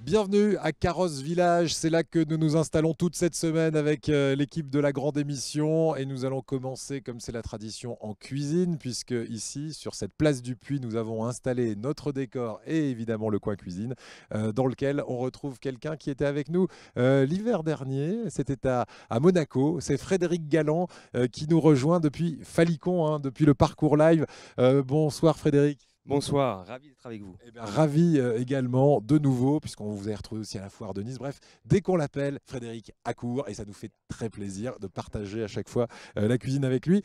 Bienvenue à Carrosse Village, c'est là que nous nous installons toute cette semaine avec l'équipe de la grande émission et nous allons commencer comme c'est la tradition en cuisine puisque ici sur cette place du Puy nous avons installé notre décor et évidemment le coin cuisine dans lequel on retrouve quelqu'un qui était avec nous l'hiver dernier, c'était à Monaco, c'est Frédéric Galland qui nous rejoint depuis Falicon, hein, depuis le parcours live. Bonsoir Frédéric. Bonsoir, ravi d'être avec vous. Eh bien, ravi également de nouveau, puisqu'on vous a retrouvé aussi à la foire de Nice. Bref, dès qu'on l'appelle, Frédéric accourt et ça nous fait très plaisir de partager à chaque fois la cuisine avec lui.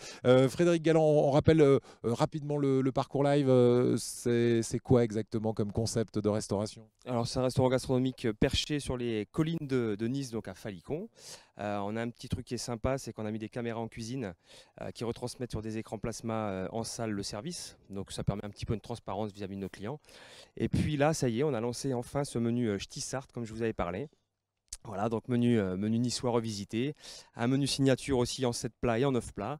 Frédéric Galland, on rappelle rapidement le parcours live. C'est quoi exactement comme concept de restauration? Alors c'est un restaurant gastronomique perché sur les collines de Nice, donc à Falicon. On a un petit truc qui est sympa, c'est qu'on a mis des caméras en cuisine qui retransmettent sur des écrans plasma en salle le service. Donc ça permet un petit peu de transparence vis-à-vis de nos clients. Et puis là, ça y est, on a lancé enfin ce menu Ch'ti Sarthe, comme je vous avais parlé. Voilà, donc menu niçois revisité. Un menu signature aussi en 7 plats et en 9 plats.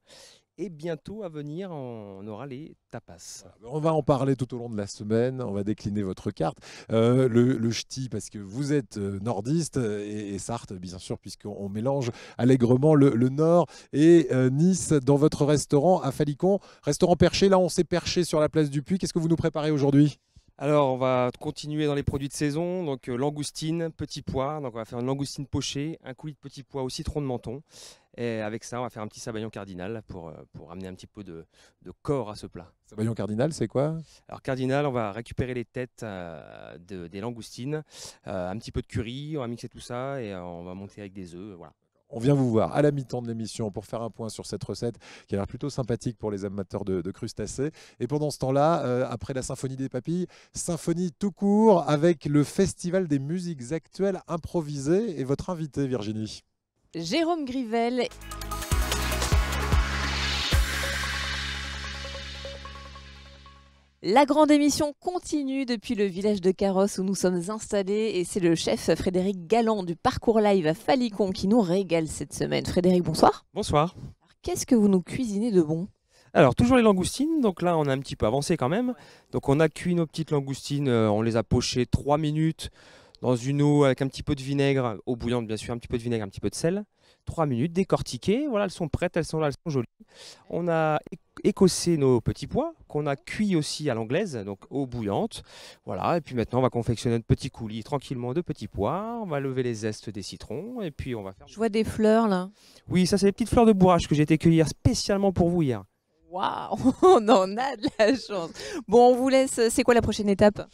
Et bientôt à venir, on aura les tapas. Voilà. On va en parler tout au long de la semaine, on va décliner votre carte. Le ch'ti, parce que vous êtes nordiste, et Sarthe, bien sûr, puisqu'on mélange allègrement le nord et Nice dans votre restaurant à Falicon. Restaurant perché, là on s'est perché sur la place du Puy. Qu'est-ce que vous nous préparez aujourd'hui? Alors, on va continuer dans les produits de saison. Donc, langoustine, petits pois. Donc, on va faire une langoustine pochée, un coulis de petits pois au citron de menton. Et avec ça, on va faire un petit sabayon cardinal pour amener un petit peu de corps à ce plat. Sabayon cardinal, c'est quoi? Alors, cardinal, on va récupérer les têtes des langoustines, un petit peu de curry, on va mixer tout ça et on va monter avec des œufs. Voilà. On vient vous voir à la mi-temps de l'émission pour faire un point sur cette recette qui a l'air plutôt sympathique pour les amateurs de crustacés. Et pendant ce temps-là, après la symphonie des papilles, symphonie tout court avec le Festival des musiques actuelles improvisées et votre invité Virginie. Jérôme Grivel. La grande émission continue depuis le village de Carrosse où nous sommes installés et c'est le chef Frédéric Galland du Parcours Live à Falicon qui nous régale cette semaine. Frédéric, bonsoir. Bonsoir. Alors, qu'est-ce que vous nous cuisinez de bon? Alors, toujours les langoustines. Donc là, on a un petit peu avancé quand même. Donc, on a cuit nos petites langoustines. On les a pochées 3 minutes dans une eau avec un petit peu de vinaigre, eau bouillante bien sûr, un petit peu de vinaigre, un petit peu de sel. 3 minutes, décortiquées. Voilà, elles sont prêtes, elles sont là, elles sont jolies. On a écossé nos petits pois qu'on a cuits aussi à l'anglaise, donc eau bouillante. Voilà, et puis maintenant, on va confectionner notre petit coulis tranquillement de petits pois. On va lever les zestes des citrons et puis on va faire... Je vois des fleurs là. Oui, ça, c'est les petites fleurs de bourrache que j'ai été cueillir spécialement pour vous hier. Waouh, on en a de la chance. Bon, on vous laisse. C'est quoi la prochaine étape?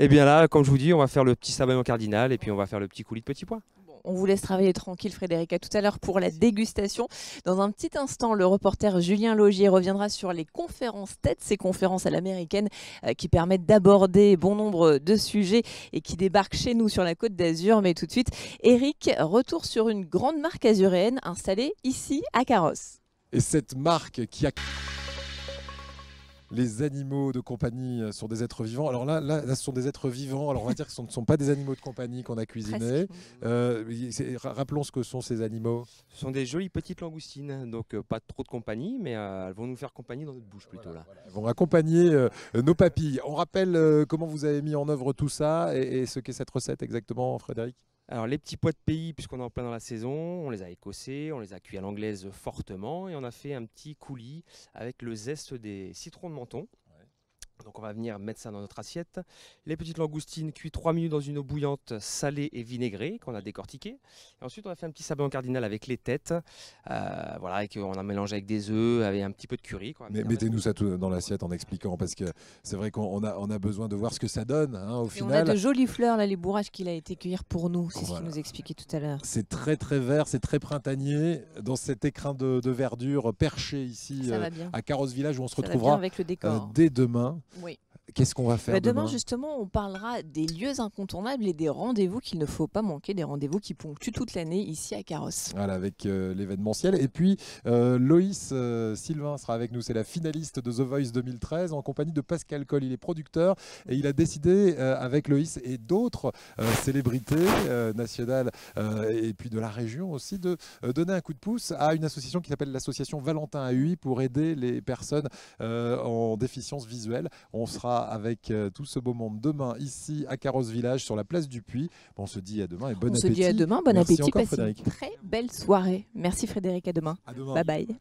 Et bien là, comme je vous dis, on va faire le petit sabayon cardinal et puis on va faire le petit coulis de petits pois. On vous laisse travailler tranquille, Frédéric. À tout à l'heure pour la dégustation. Dans un petit instant, le reporter Julien Laugier reviendra sur les conférences TED, ces conférences à l'américaine qui permettent d'aborder bon nombre de sujets et qui débarquent chez nous sur la Côte d'Azur. Mais tout de suite, Eric, retour sur une grande marque azuréenne installée ici à Carrosse. Et cette marque qui a... Les animaux de compagnie sont des êtres vivants. Alors là, ce sont des êtres vivants. Alors on va dire que ce ne sont pas des animaux de compagnie qu'on a cuisinés. Rappelons ce que sont ces animaux. Ce sont des jolies petites langoustines, donc pas trop de compagnie, mais elles vont nous faire compagnie dans notre bouche plutôt là. Voilà. Elles vont accompagner nos papilles. On rappelle comment vous avez mis en œuvre tout ça et ce qu'est cette recette exactement, Frédéric? Alors les petits pois de pays, puisqu'on est en plein dans la saison, on les a écossés, on les a cuits à l'anglaise fortement et on a fait un petit coulis avec le zeste des citrons de menton. Donc on va venir mettre ça dans notre assiette. Les petites langoustines cuites 3 minutes dans une eau bouillante salée et vinaigrée qu'on a décortiquée. Et ensuite on a fait un petit sabayon cardinal avec les têtes. Voilà, et qu'on a mélangé avec des œufs, avec un petit peu de curry. Mais mettez-nous ça tout dans l'assiette en expliquant parce que c'est vrai qu'on a besoin de voir ce que ça donne hein, au Et final. on a de jolies fleurs là, les bourrages qu'il a été cueillir pour nous. C'est Voilà. ce qu'il nous expliquait tout à l'heure. C'est très très vert, c'est très printanier dans cet écrin de verdure perché ici Ça va bien. à Carrosse Village où on se Ça va bien retrouvera avec le décor. dès demain. Oui. Qu'est-ce qu'on va faire Demain, justement, on parlera des lieux incontournables et des rendez-vous qu'il ne faut pas manquer, des rendez-vous qui ponctuent toute l'année ici à Carrosse. Voilà, avec l'événementiel. Et puis, Loïs Sylvain sera avec nous. C'est la finaliste de The Voice 2013 en compagnie de Pascal Coll. Il est producteur et il a décidé, avec Loïs et d'autres célébrités nationales et puis de la région aussi, de donner un coup de pouce à une association qui s'appelle l'association Valentin à Huy pour aider les personnes en déficience visuelle. On sera avec tout ce beau monde demain ici à Carros Village sur la place du Puy. Bon, on se dit à demain et bon appétit. On se dit à demain, bon Merci appétit, encore, passez une Frédéric. très belle soirée. Merci Frédéric, à demain. À demain. Bye bye.